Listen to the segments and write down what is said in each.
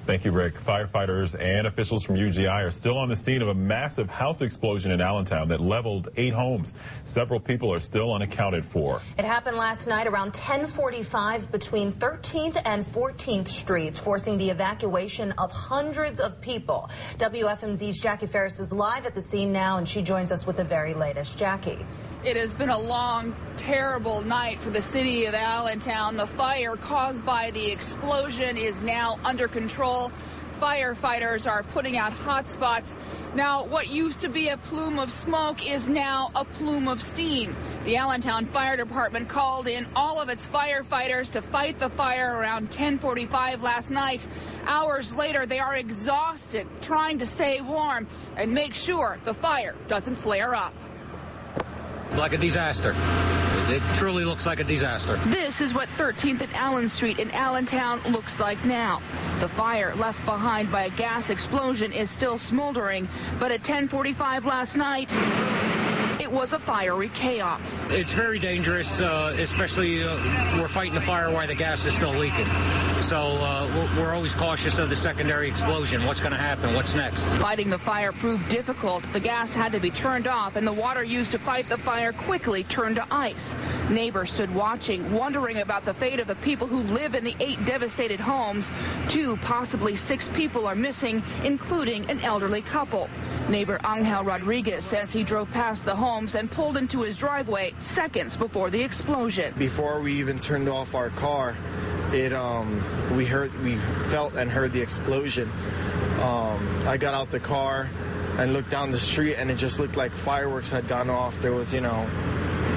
Thank you, Rick. Firefighters and officials from UGI are still on the scene of a massive house explosion in Allentown that leveled 8 homes. Several people are still unaccounted for. It happened last night around 10:45 between 13th and 14th Streets, forcing the evacuation of hundreds of people. WFMZ's Jaccii Farris is live at the scene now, and she joins us with the very latest. Jaccii. It has been a long, terrible night for the city of Allentown. The fire caused by the explosion is now under control. Firefighters are putting out hot spots. Now, what used to be a plume of smoke is now a plume of steam. The Allentown Fire Department called in all of its firefighters to fight the fire around 10:45 last night. Hours later, they are exhausted trying to stay warm and make sure the fire doesn't flare up. Like a disaster. It truly looks like a disaster. This is what 13th and Allen Street in Allentown looks like now. The fire left behind by a gas explosion is still smoldering, but at 10:45 last night, it was a fiery chaos. It's very dangerous, especially we're fighting the fire while the gas is still leaking. So we're always cautious of the secondary explosion. What's going to happen? What's next? Fighting the fire proved difficult. The gas had to be turned off, and the water used to fight the fire quickly turned to ice. Neighbors stood watching, wondering about the fate of the people who live in the 8 devastated homes. 2, possibly 6 people are missing, including an elderly couple. Neighbor Angel Rodriguez says he drove past the homes and pulled into his driveway seconds before the explosion. Before we even turned off our car, we felt and heard the explosion. I got out the car and looked down the street, and it just looked like fireworks had gone off. There was,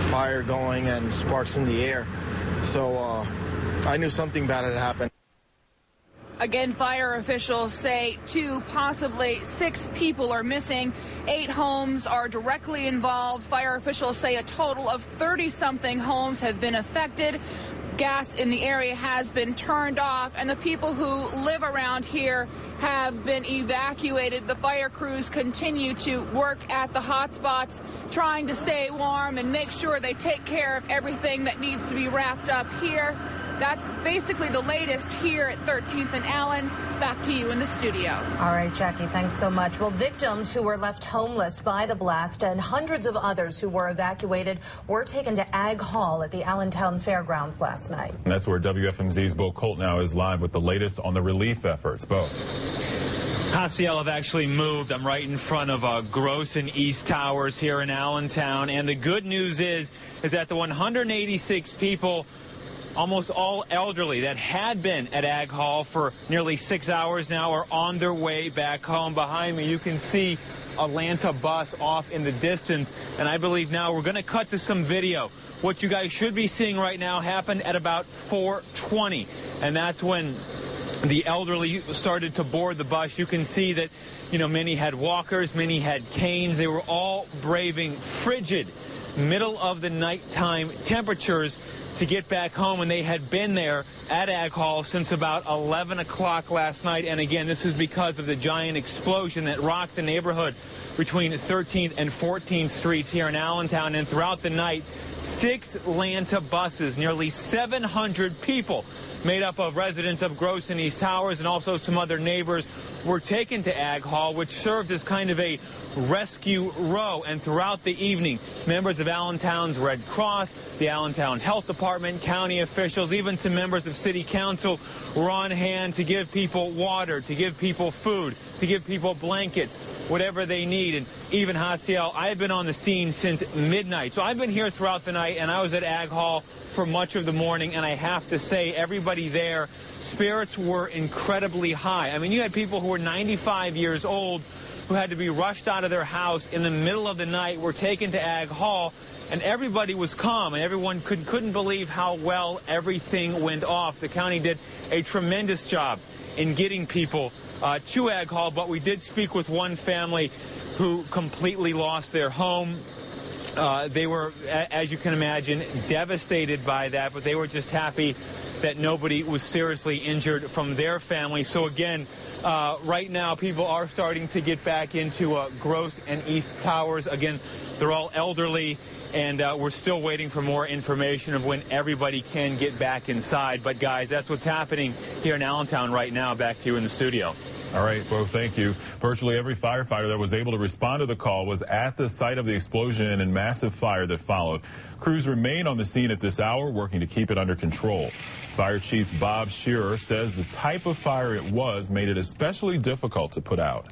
fire going and sparks in the air. So I knew something bad had happened. Again, fire officials say 2, possibly 6 people are missing. 8 homes are directly involved. Fire officials say a total of 30-something homes have been affected. Gas in the area has been turned off, and the people who live around here have been evacuated. The fire crews continue to work at the hot spots, trying to stay warm and make sure they take care of everything that needs to be wrapped up here. That's basically the latest here at 13th and Allen. Back to you in the studio. All right, Jaccii, thanks so much. Well, victims who were left homeless by the blast and hundreds of others who were evacuated were taken to Ag Hall at the Allentown Fairgrounds last night. And that's where WFMZ's Bo Koltnow is live with the latest on the relief efforts. Bo. Jaciel have actually moved. I'm right in front of Gross and East Towers here in Allentown. And the good news is that the 186 people, almost all elderly, that had been at Ag Hall for nearly 6 hours now are on their way back home. Behind me, you can see a Atlanta bus off in the distance. And I believe now we're going to cut to some video. What you guys should be seeing right now happened at about 4:20. And that's when the elderly started to board the bus. You can see that, many had walkers, many had canes. They were all braving frigid middle of the nighttime temperatures to get back home, and they had been there at Ag Hall since about 11 o'clock last night. And again, this is because of the giant explosion that rocked the neighborhood between 13th and 14th Streets here in Allentown. And throughout the night, 6 Atlanta buses, nearly 700 people made up of residents of Gross and East Towers and also some other neighbors were taken to Ag Hall, which served as kind of a rescue row. And throughout the evening, members of Allentown's Red Cross, the Allentown Health Department, county officials, even some members of City Council were on hand to give people water, to give people food, to give people blankets, whatever they need. And even Jaciel, I've been on the scene since midnight. So I've been here throughout the night, and I was at Ag Hall for much of the morning, and I have to say, everybody there, spirits were incredibly high. I mean, you had people who were 95 years old who had to be rushed out of their house in the middle of the night, were taken to Ag Hall, and everybody was calm, and everyone couldn't believe how well everything went off. The county did a tremendous job in getting people to Ag Hall, but we did speak with one family who completely lost their home. They were, as you can imagine, devastated by that, but they were just happy that nobody was seriously injured from their family. So again, Right now, people are starting to get back into Gross and East Towers. Again, they're all elderly, and we're still waiting for more information of when everybody can get back inside. But, guys, that's what's happening here in Allentown right now. Back to you in the studio. All right, well, thank you. Virtually every firefighter that was able to respond to the call was at the site of the explosion and massive fire that followed. Crews remain on the scene at this hour, working to keep it under control. Fire Chief Bob Shearer says the type of fire it was made it especially difficult to put out.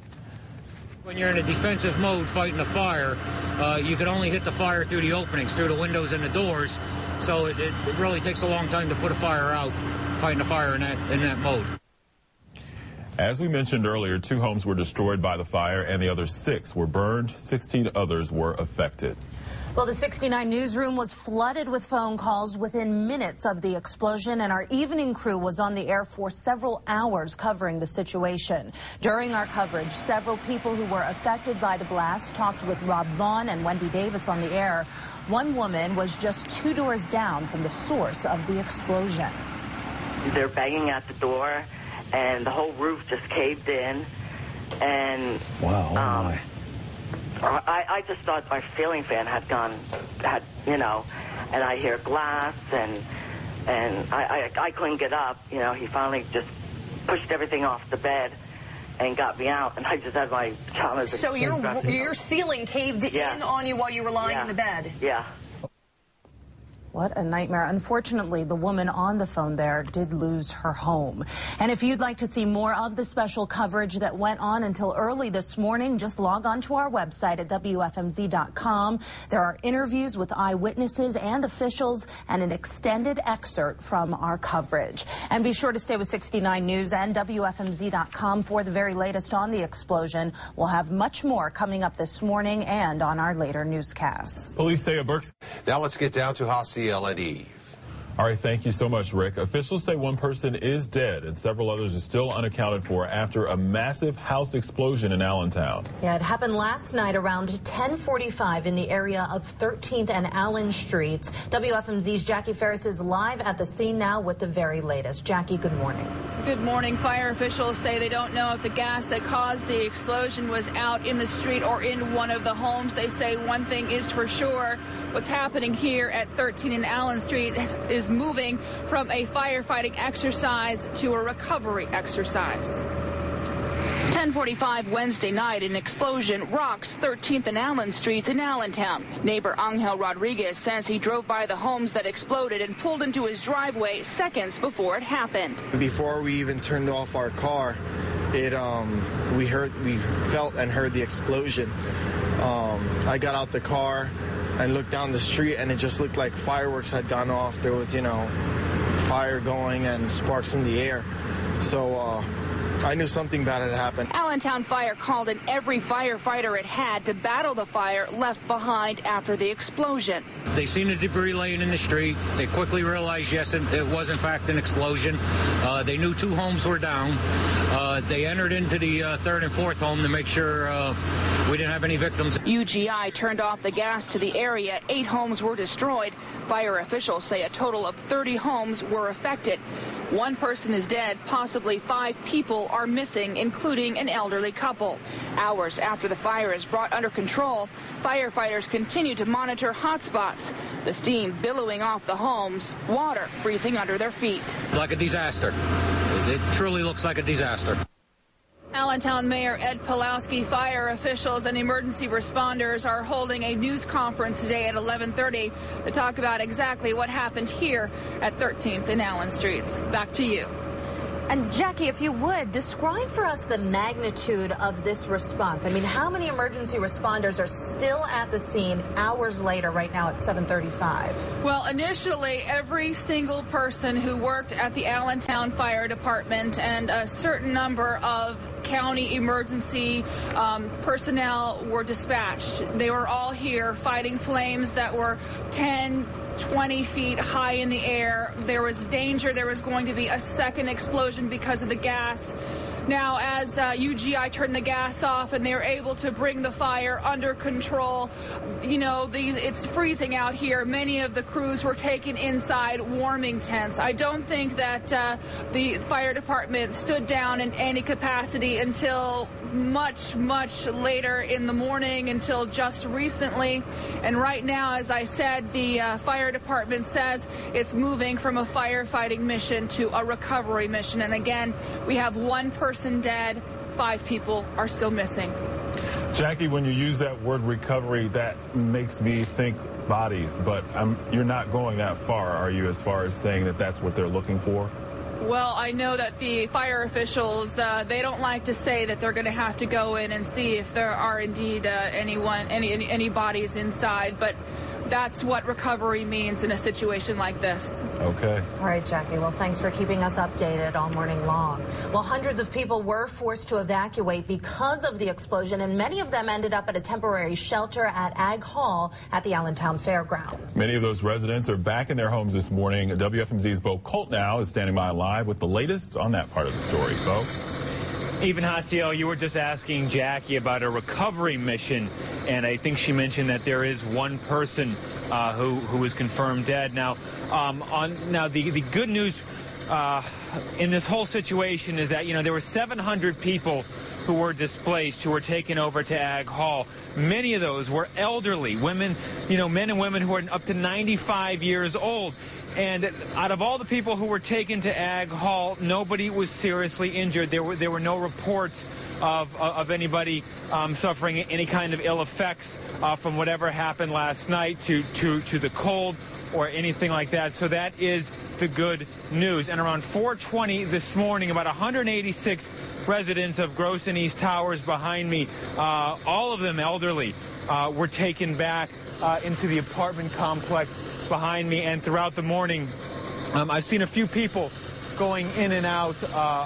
When you're in a defensive mode fighting a fire, you can only hit the fire through the openings, through the windows and the doors. So it really takes a long time to put a fire out, fighting a fire in that mode. As we mentioned earlier, 2 homes were destroyed by the fire and the other 6 were burned. 16 others were affected. Well, the 69 newsroom was flooded with phone calls within minutes of the explosion, and our evening crew was on the air for several hours covering the situation. During our coverage, several people who were affected by the blast talked with Rob Vaughn and Wendy Davis on the air. One woman was just 2 doors down from the source of the explosion. They're banging at the door, and the whole roof just caved in, and wow, I just thought my ceiling fan had you know, and I hear glass, and I couldn't get up. You know, he finally just pushed everything off the bed and got me out, and I just had my pajamas. So your ceiling caved in on you while you were lying in the bed? Yeah. What a nightmare. Unfortunately, the woman on the phone there did lose her home. And if you'd like to see more of the special coverage that went on until early this morning, just log on to our website at WFMZ.com. There are interviews with eyewitnesses and officials and an extended excerpt from our coverage. And be sure to stay with 69 News and WFMZ.com for the very latest on the explosion. We'll have much more coming up this morning and on our later newscasts. Police say a Berks. Now let's get down to Jaciel and Eve. All right, thank you so much, Rick. Officials say one person is dead and several others are still unaccounted for after a massive house explosion in Allentown. Yeah, it happened last night around 10:45 in the area of 13th and Allen Streets. WFMZ's Jaccii Farris is live at the scene now with the very latest. Jackie, good morning. Good morning. Fire officials say they don't know if the gas that caused the explosion was out in the street or in one of the homes. They say one thing is for sure. What's happening here at 13 and Allen Street is moving from a firefighting exercise to a recovery exercise. 10:45 Wednesday night, an explosion rocks 13th and Allen Streets in Allentown. Neighbor Angel Rodriguez says he drove by the homes that exploded and pulled into his driveway seconds before it happened. Before we even turned off our car, we felt and heard the explosion. I got out the car and looked down the street, and it just looked like fireworks had gone off. There was, you know, fire going and sparks in the air. So I knew something bad had happened. Allentown Fire called in every firefighter it had to battle the fire left behind after the explosion. They seen the debris laying in the street. They quickly realized, yes, it was in fact an explosion. They knew 2 homes were down. They entered into the 3rd and 4th home to make sure we didn't have any victims. UGI turned off the gas to the area. 8 homes were destroyed. Fire officials say a total of 30 homes were affected. 1 person is dead. Possibly 5 people are missing, including an elderly couple. Hours after the fire is brought under control, firefighters continue to monitor hotspots. The steam billowing off the homes, water freezing under their feet. Like a disaster. It truly looks like a disaster. Allentown Mayor Ed Pulowski, fire officials and emergency responders are holding a news conference today at 11:30 to talk about exactly what happened here at 13th and Allen Streets. Back to you. And Jackie, if you would, describe for us the magnitude of this response. I mean, how many emergency responders are still at the scene hours later right now at 7:35? Well, initially, every single person who worked at the Allentown Fire Department and a certain number of county emergency personnel were dispatched. They were all here fighting flames that were 10, 20 feet high in the air. There was danger there was going to be a second explosion because of the gas. Now, as UGI turned the gas off and they were able to bring the fire under control, you know, it's freezing out here. Many of the crews were taken inside warming tents. I don't think that the fire department stood down in any capacity until much later in the morning, until just recently. And right now, as I said, the fire department says it's moving from a firefighting mission to a recovery mission. And again, we have 1 person dead, 5 people are still missing. Jaccii, when you use that word recovery, that makes me think bodies, but you're not going that far, are you, as far as saying that that's what they're looking for? Well, I know that the fire officials, they don't like to say that they're going to have to go in and see if there are indeed any bodies inside, but that's what recovery means in a situation like this. Okay. All right, Jaccii. Well, thanks for keeping us updated all morning long. Well, hundreds of people were forced to evacuate because of the explosion, and many of them ended up at a temporary shelter at Ag Hall at the Allentown Fairgrounds. Many of those residents are back in their homes this morning. WFMZ's Bo Koltnow is standing by live with the latest on that part of the story. Bo? Even Jaciel, you were just asking Jaccii about a recovery mission, and I think she mentioned that there is 1 person who is confirmed dead. Now, the good news in this whole situation is that, you know, there were 700 people who were displaced, who were taken over to Ag Hall. Many of those were elderly women, you know, men and women who are up to 95 years old. And out of all the people who were taken to Ag Hall, nobody was seriously injured. There were no reports of anybody suffering any kind of ill effects from whatever happened last night to the cold or anything like that. So that is the good news. And around 4:20 this morning, about 186 residents of Gross and East Towers behind me, all of them elderly, were taken back into the apartment complex behind me. And throughout the morning, I've seen a few people going in and out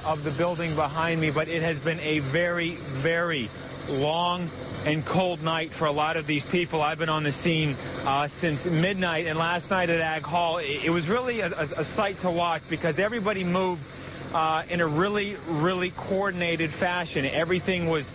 of the building behind me, but it has been a very, very long and cold night for a lot of these people. I've been on the scene since midnight, and last night at Ag Hall, it was really a sight to watch because everybody moved in a really, really coordinated fashion. Everything was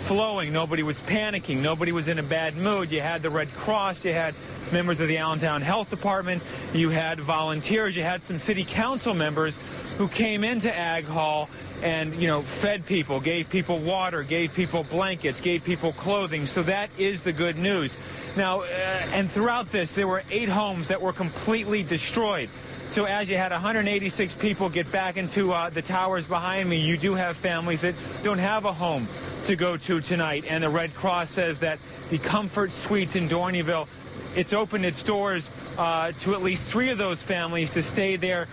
flowing. Nobody was panicking. Nobody was in a bad mood. You had the Red Cross. You had members of the Allentown Health Department. You had volunteers. You had some city council members who came into Ag Hall and, you know, fed people, gave people water, gave people blankets, gave people clothing. So that is the good news. Now, and throughout this, there were 8 homes that were completely destroyed. So as you had 186 people get back into the towers behind me, you do have families that don't have a home to go to tonight. And the Red Cross says that the Comfort Suites in Dorneyville, it's opened its doors to at least 3 of those families to stay there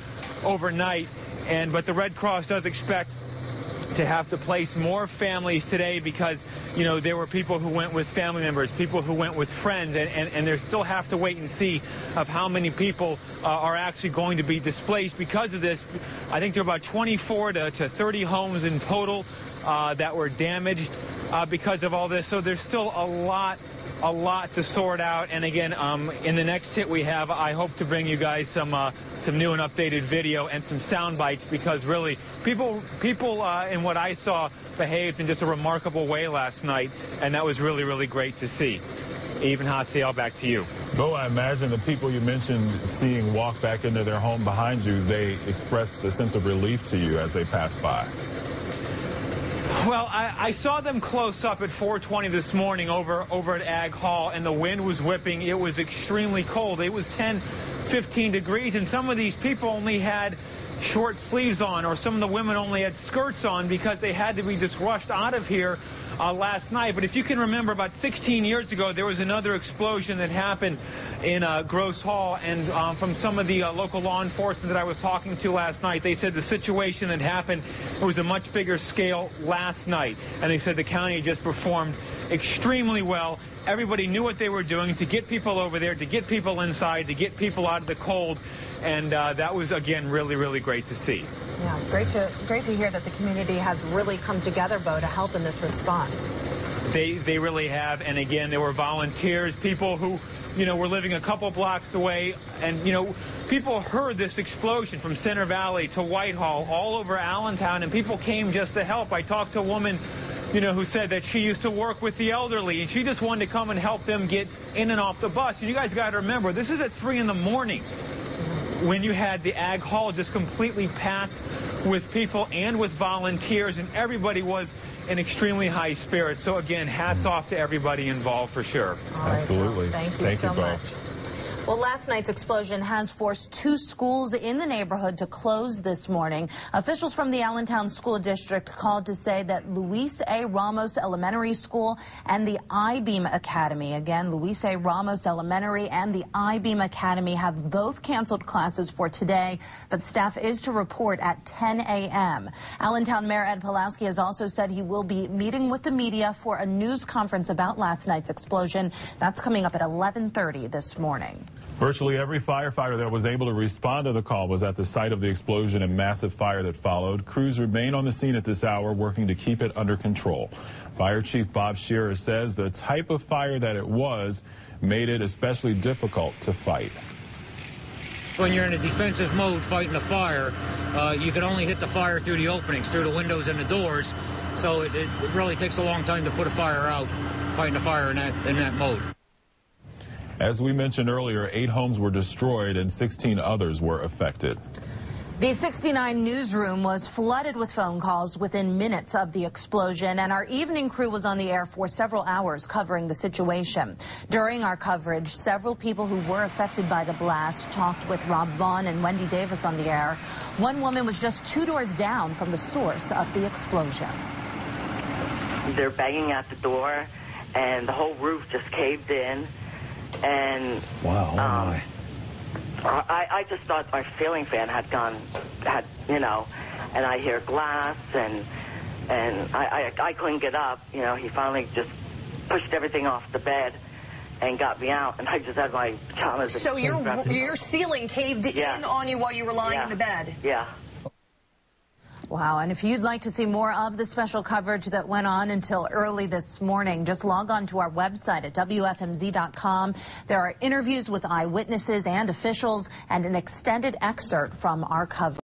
overnight. But the Red Cross does expect to have to place more families today because, you know, there were people who went with family members, people who went with friends, and they still have to wait and see of how many people are actually going to be displaced because of this. I think there are about 24 to 30 homes in total that were damaged because of all this. So there's still a lot to sort out. And again, in the next hit we have, I hope to bring you guys some new and updated video and some sound bites because really people in what I saw behaved in just a remarkable way last night, and that was really, really great to see. Even Jaciel, back to you. Bo, I imagine the people you mentioned seeing walk back into their home behind you, they expressed a sense of relief to you as they passed by. Well, I saw them close up at 4:20 this morning over at Ag Hall, and the wind was whipping. It was extremely cold. It was 10, 15 degrees, and some of these people only had short sleeves on, or some of the women only had skirts on because they had to be just rushed out of here last night. But if you can remember, about 16 years ago, there was another explosion that happened in Gross Hall, and from some of the local law enforcement that I was talking to last night, they said the situation that happened, it was a much bigger scale last night, and they said the county just performed extremely well. Everybody knew what they were doing to get people over there, to get people inside, to get people out of the cold, and that was, again, really, really great to see. Yeah, great to hear that the community has really come together, Bo, to help in this response. They really have, and again, there were volunteers, people who were living a couple blocks away, and, people heard this explosion from Center Valley to Whitehall, all over Allentown, and people came just to help. I talked to a woman, who said that she used to work with the elderly, and she just wanted to come and help them get in and off the bus. And you guys got to remember, this is at 3 in the morning when you had the Ag Hall just completely packed with people and with volunteers, and everybody was in extremely high spirits. So again, hats off to everybody involved for sure. All right, absolutely. Well, thank you so much. Well, last night's explosion has forced 2 schools in the neighborhood to close this morning. Officials from the Allentown School District called to say that Luis A. Ramos Elementary School and the I-Beam Academy, again, Luis A. Ramos Elementary and the I-Beam Academy have both canceled classes for today, but staff is to report at 10 a.m. Allentown Mayor Ed Pawlowski has also said he will be meeting with the media for a news conference about last night's explosion. That's coming up at 11:30 this morning. Virtually every firefighter that was able to respond to the call was at the site of the explosion and massive fire that followed. Crews remain on the scene at this hour, working to keep it under control. Fire Chief Bob Shearer says the type of fire that it was made it especially difficult to fight. When you're in a defensive mode fighting a fire, you can only hit the fire through the openings, through the windows and the doors. So it really takes a long time to put a fire out, fighting a fire in that mode. As we mentioned earlier, 8 homes were destroyed and 16 others were affected. The 69 newsroom was flooded with phone calls within minutes of the explosion, and our evening crew was on the air for several hours covering the situation. During our coverage, several people who were affected by the blast talked with Rob Vaughn and Wendy Davis on the air. One woman was just 2 doors down from the source of the explosion. They're banging at the door, and the whole roof just caved in. And wow, I just thought our ceiling fan had and I hear glass, and I couldn't get up. He finally just pushed everything off the bed and got me out, and I just had my pajamas. So your ceiling caved in on you while you were lying in the bed? Yeah. Wow, and if you'd like to see more of the special coverage that went on until early this morning, just log on to our website at WFMZ.com. There are interviews with eyewitnesses and officials and an extended excerpt from our coverage.